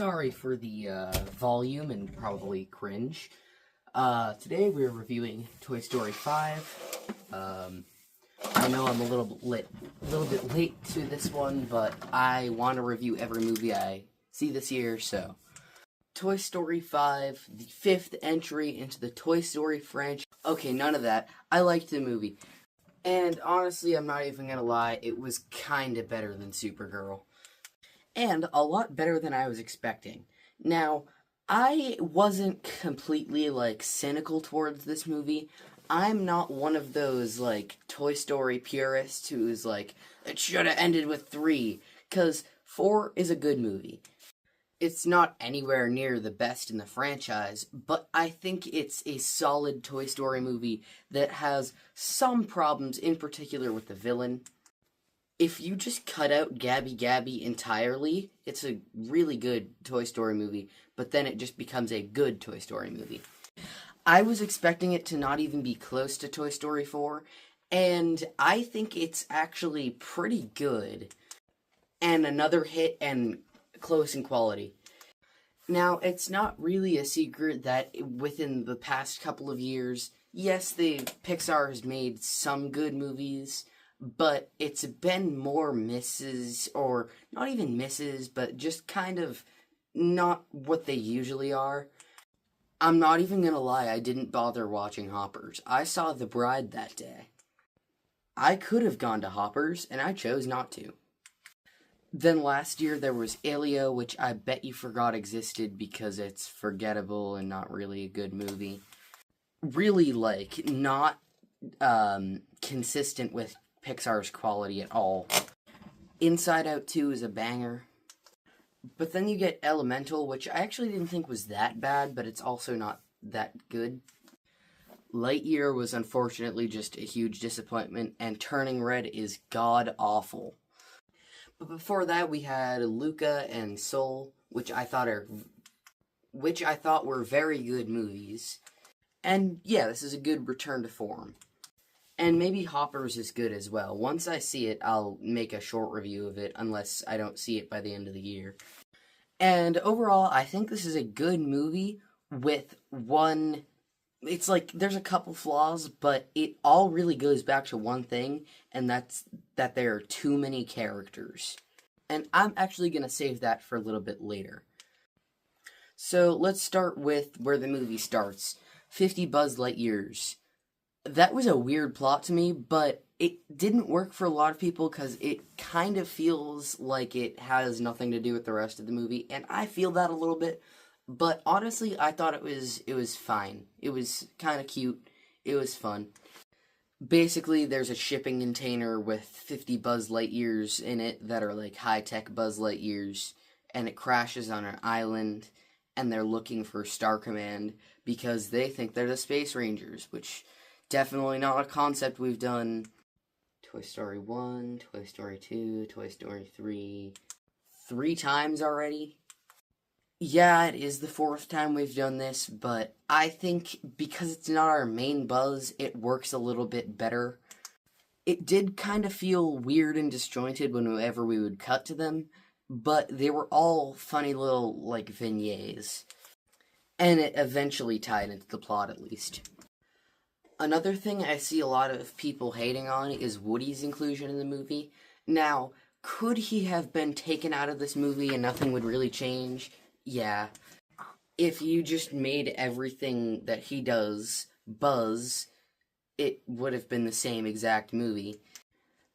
sorry for the volume and probably cringe. Today we're reviewing Toy Story 5. I know I'm a little bit late to this one, but I want to review every movie I see this year, so. Toy Story 5, the 5th entry into the Toy Story franchise. Okay, none of that. I liked the movie. And honestly, I'm not even gonna lie, it was kinda better than Supergirl. And a lot better than I was expecting. Now, I wasn't completely, cynical towards this movie. I'm not one of those, Toy Story purists who's like, it should have ended with 3, because 4 is a good movie. It's not anywhere near the best in the franchise, but I think it's a solid Toy Story movie that has some problems, in particular with the villain. If you just cut out Gabby Gabby entirely, it's a really good Toy Story movie, but then it just becomes a good Toy Story movie. I was expecting it to not even be close to Toy Story 4, and I think it's actually pretty good. And another hit and close in quality. Now, it's not really a secret that within the past couple of years, yes, Pixar has made some good movies, but it's been more misses, or not even misses, but just kind of not what they usually are. I'm not even gonna lie, I didn't bother watching Hoppers. I saw The Bride that day. I could have gone to Hoppers, and I chose not to. Then last year there was Elio, which I bet you forgot existed because it's forgettable and not really a good movie. Really, not consistent with Pixar's quality at all. Inside Out 2 is a banger. But then you get Elemental, which I actually didn't think was that bad, but it's also not that good. Lightyear was unfortunately just a huge disappointment, and Turning Red is god-awful. But before that, we had Luca and Soul, which I thought were very good movies. And yeah, this is a good return to form. And maybe Hoppers is good as well. Once I see it, I'll make a short review of it, unless I don't see it by the end of the year. And overall, I think this is a good movie with one... It's there's a couple flaws, but it all really goes back to one thing, and that's that there are too many characters. And I'm actually going to save that for a little bit later. So let's start with where the movie starts. 50 Buzz Lightyears. That was a weird plot to me, but it didn't work for a lot of people because it kind of feels like it has nothing to do with the rest of the movie, and I feel that a little bit. But honestly, I thought it was fine. It was kind of cute. It was fun. Basically, there's a shipping container with 50 Buzz Lightyears in it that are high-tech Buzz Lightyears, and it crashes on an island, and they're looking for Star Command because they think they're the Space Rangers, which definitely not a concept we've done. Toy Story 1, Toy Story 2, Toy Story 3, 3 times already. Yeah, it is the 4th time we've done this, but I think because it's not our main Buzz, it works a little bit better. It did kind of feel weird and disjointed whenever we would cut to them, but they were all funny little, vignettes. And it eventually tied into the plot, at least. Another thing I see a lot of people hating on is Woody's inclusion in the movie. Now, could he have been taken out of this movie and nothing would really change? Yeah. If you just made everything that he does Buzz, it would have been the same exact movie.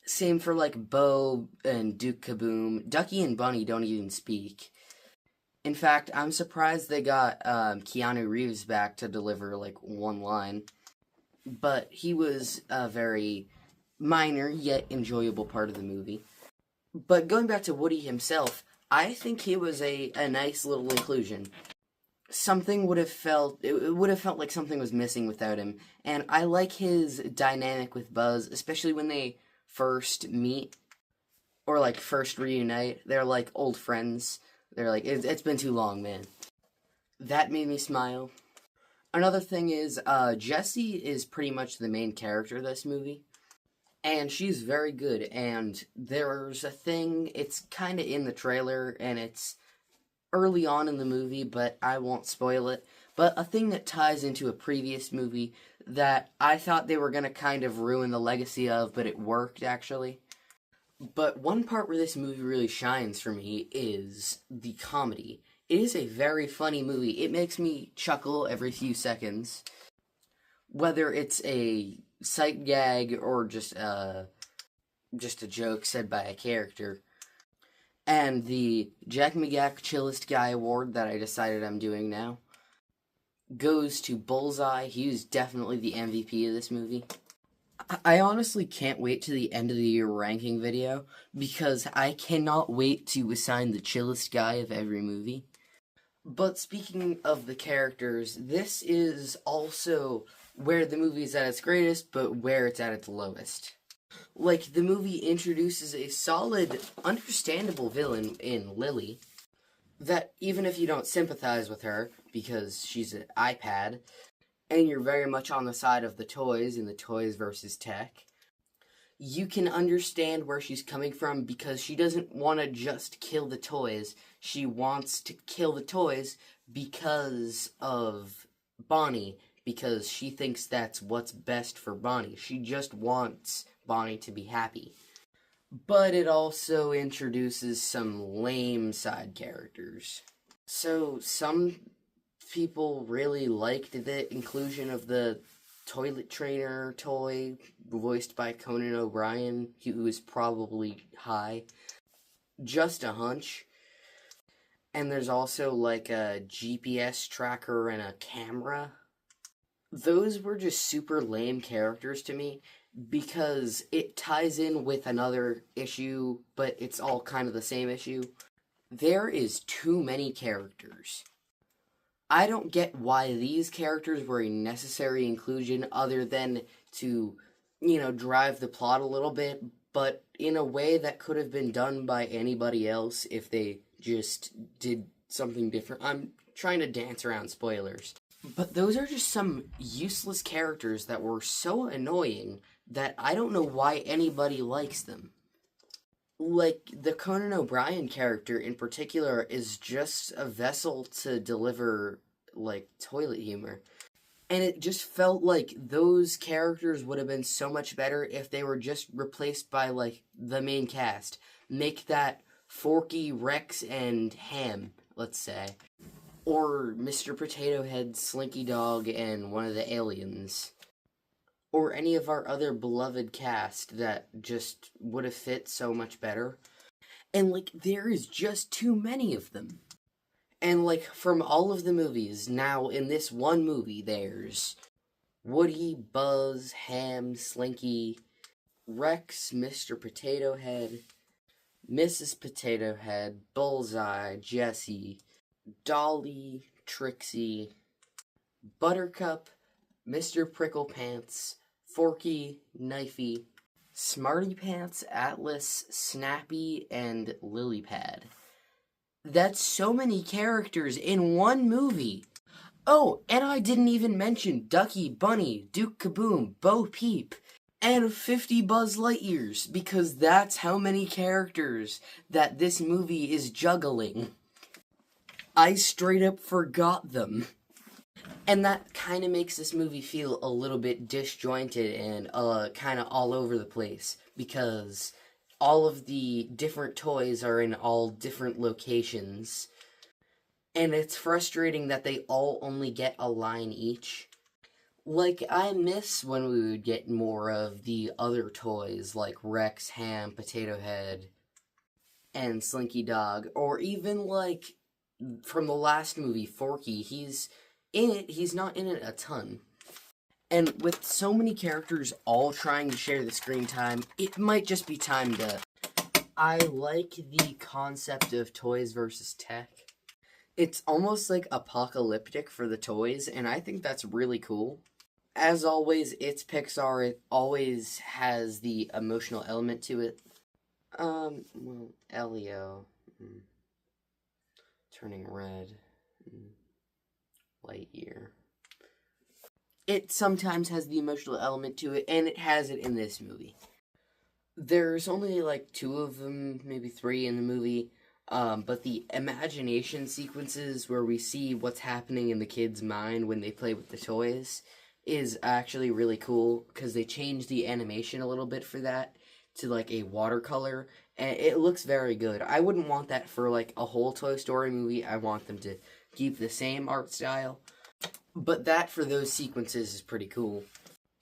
Same for, Bo and Duke Kaboom. Ducky and Bunny don't even speak. In fact, I'm surprised they got Keanu Reeves back to deliver, one line. But he was a very minor, yet enjoyable part of the movie. But going back to Woody himself, I think he was a nice little inclusion. It would have felt like something was missing without him. And I like his dynamic with Buzz, especially when they first meet, or first reunite. They're old friends. They're it's been too long, man. That made me smile. Another thing is, Jessie is pretty much the main character of this movie. And she's very good, and there's a thing, it's kind of in the trailer, and early on in the movie, but I won't spoil it. But a thing that ties into a previous movie that I thought they were going to kind of ruin the legacy of, but it worked, actually. But one part where this movie really shines for me is the comedy. It is a very funny movie. It makes me chuckle every few seconds. Whether it's a sight gag or just a joke said by a character. And the Jack McGack Chillest Guy Award that I decided I'm doing now goes to Bullseye. He was definitely the MVP of this movie. I honestly can't wait to the end of the year ranking video because I cannot wait to assign the chillest guy of every movie. But speaking of the characters, this is also where the movie is at its greatest, but where it's at its lowest. Like, the movie introduces a solid, understandable villain in Lily, that even if you don't sympathize with her, because she's an iPad, and you're very much on the side of the toys in the toys versus tech, you can understand where she's coming from because she doesn't want to just kill the toys. She wants to kill the toys because of Bonnie, because she thinks that's what's best for Bonnie. She just wants Bonnie to be happy. But it also introduces some lame side characters. So some people really liked the inclusion of the toilet trainer toy voiced by Conan O'Brien, who is probably high. Just a hunch. And there's also like a GPS tracker and a camera. Those were just super lame characters to me because it ties in with another issue, but it's all kind of the same issue. There is too many characters. I don't get why these characters were a necessary inclusion other than to, drive the plot a little bit, but in a way that could have been done by anybody else if they just did something different. I'm trying to dance around spoilers. But those are just some useless characters that were so annoying that I don't know why anybody likes them. Like, the Conan O'Brien character in particular is just a vessel to deliver, toilet humor. And it just felt like those characters would have been so much better if they were just replaced by, the main cast. Make that Forky, Rex, and Ham, let's say. Or Mr. Potato Head, Slinky Dog, and one of the aliens. Or any of our other beloved cast that just would have fit so much better. And, there is just too many of them. And, from all of the movies, now in this one movie, there's Woody, Buzz, Ham, Slinky, Rex, Mr. Potato Head, Mrs. Potato Head, Bullseye, Jessie, Dolly, Trixie, Buttercup, Mr. Pricklepants, Forky, Knifey, Smarty Pants, Atlas, Snappy, and Lilypad. That's so many characters in one movie. Oh, and I didn't even mention Ducky, Bunny, Duke Kaboom, Bo Peep, and 50 Buzz Lightyears, because that's how many characters that this movie is juggling. I straight up forgot them. And that kind of makes this movie feel a little bit disjointed and kind of all over the place, because all of the different toys are in all different locations. And it's frustrating that they all only get a line each. I miss when we would get more of the other toys, like Rex, Ham, Potato Head, and Slinky Dog. Or even, from the last movie, Forky, he's in it, he's not in it a ton. And with so many characters all trying to share the screen time, it might just be time to... I like the concept of toys versus tech. It's almost apocalyptic for the toys, and I think that's really cool. As always, it's Pixar. It always has the emotional element to it. Elio. Turning red. Lightyear. It sometimes has the emotional element to it, and it has it in this movie. There's only 2 of them, maybe 3 in the movie. But the imagination sequences where we see what's happening in the kid's mind when they play with the toys is actually really cool because they changed the animation a little bit for that to like a watercolor, and it looks very good. I wouldn't want that for like a whole Toy Story movie. I want them to keep the same art style, but that for those sequences is pretty cool.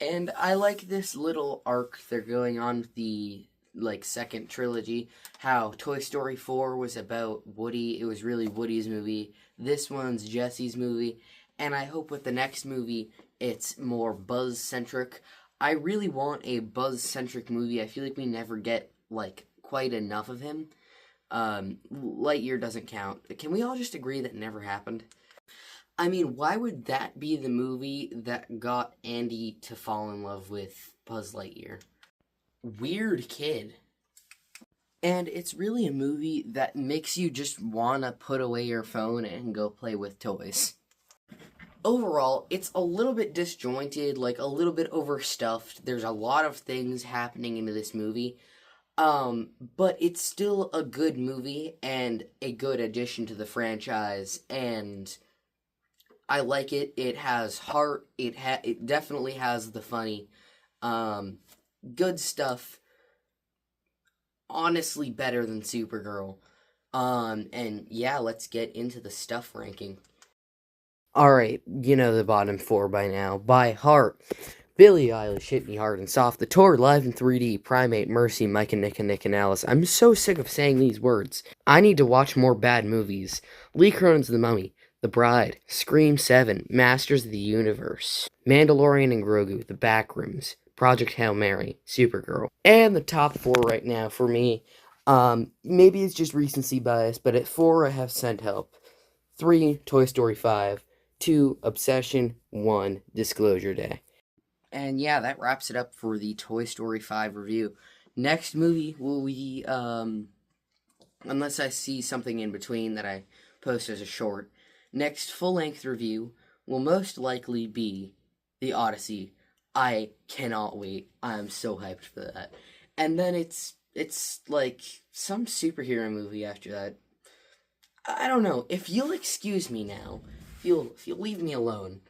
And I like this little arc they're going on with the like second trilogy. How Toy Story 4 was about Woody. It was really Woody's movie. This one's Jesse's movie. And I hope with the next movie it's more Buzz centric. I really want a Buzz centric movie. I feel like we never get like quite enough of him. Lightyear doesn't count. Can we all just agree that never happened? I mean, why would that be the movie that got Andy to fall in love with Buzz Lightyear? Weird kid. And it's really a movie that makes you just want to put away your phone and go play with toys. Overall, it's a little bit disjointed, like a little bit overstuffed. There's a lot of things happening into this movie. But it's still a good movie and a good addition to the franchise, and I like it. It has heart. It definitely has the funny. Good stuff. Honestly, better than Supergirl. And yeah, let's get into the stuff ranking. Alright, you know the bottom four by now. By heart, Billie Eilish, Hit Me Hard and Soft, The Tour, Live in 3D, Primate, Mercy, Mike and Nick and Alice. I'm so sick of saying these words. I need to watch more bad movies. Lee Cronin's The Mummy, The Bride, Scream 7, Masters of the Universe, Mandalorian and Grogu, The Backrooms, Project Hail Mary, Supergirl. And the top four right now for me, maybe it's just recency bias, but at 4 I have Send Help, 3 Toy Story 5, 2 Obsession, 1 Disclosure Day. And yeah, that wraps it up for the Toy Story 5 review. Next movie will be, unless I see something in between that I post as a short, next full-length review will most likely be The Odyssey. I cannot wait. I'm so hyped for that. And then it's like some superhero movie after that. I don't know. If you'll excuse me now, if you'll leave me alone,